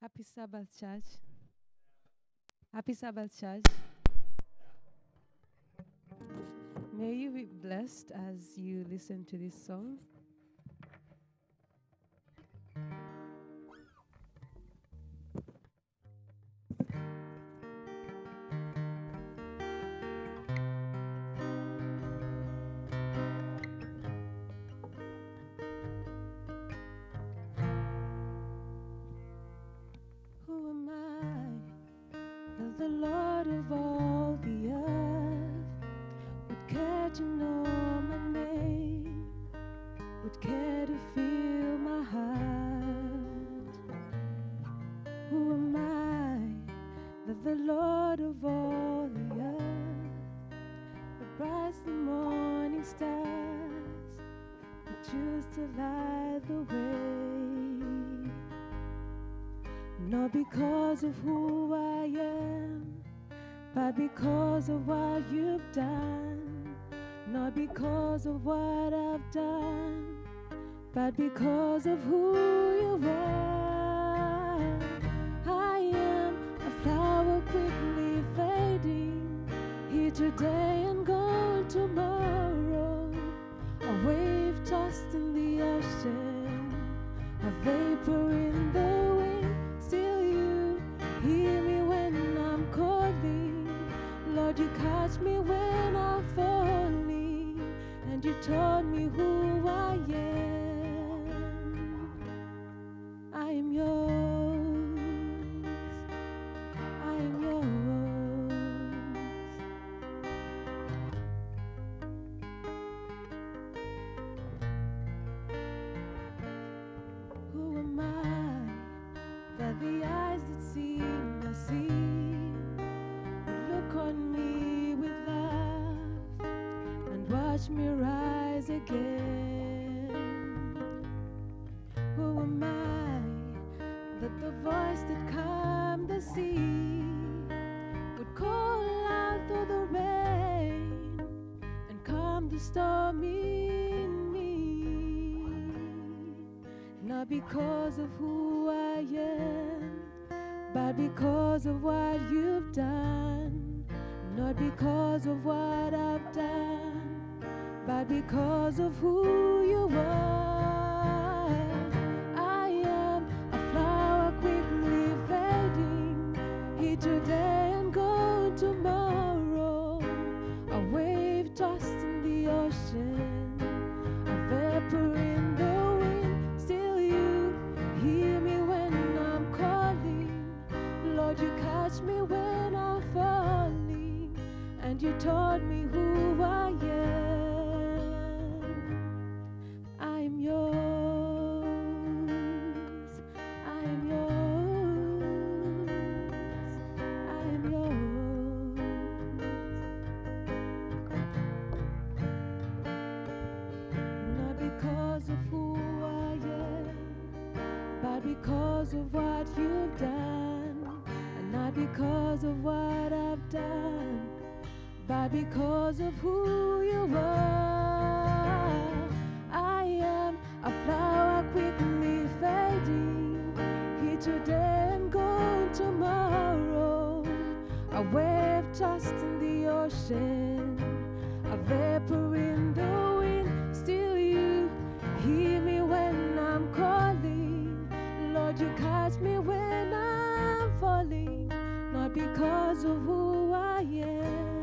Happy Sabbath, church. Happy Sabbath, church. May you be blessed as you listen to this song. Who am I that the Lord of all the earth would care to know my name, would care to feel my heart? Who am I that the Lord of all the earth would rise the morning stars, would choose to light the way? Not because of who I am, but because of what you've done. Not because of what I've done, but because of who you are. I am a flower quickly fading, here today and gone tomorrow. A wave tossed in the ocean, a vapor in the wind. Still you hear me when I'm calling. Lord, you catch me when I'm falling, and you taught me who I am. I am yours. I am yours. Who am I that the eyes that see my see would look on me with love and watch me rise again? Who am I that the voice that calmed the sea would call out through the rain and calm the storm in me? Not because of who I am, but because of what you've done. Not because of what I've done, but because of who you are. I am a flower quickly fading, here today and gone tomorrow. A wave tossed in the ocean, a vapor in the wind. Still you hear me when I'm calling. Lord, you catch me when I'm falling, and you taught me who I am. I am yours. I am yours. I am yours. Not because of who I am, but because of what you've done. And not because of what I've done, but because of who you are. I am a flower quickly fading, here today and gone tomorrow. A wave tossed in the ocean, a vapor in the wind. Still you hear me when I'm calling. Lord, you catch me when I'm falling. Not because of who I am,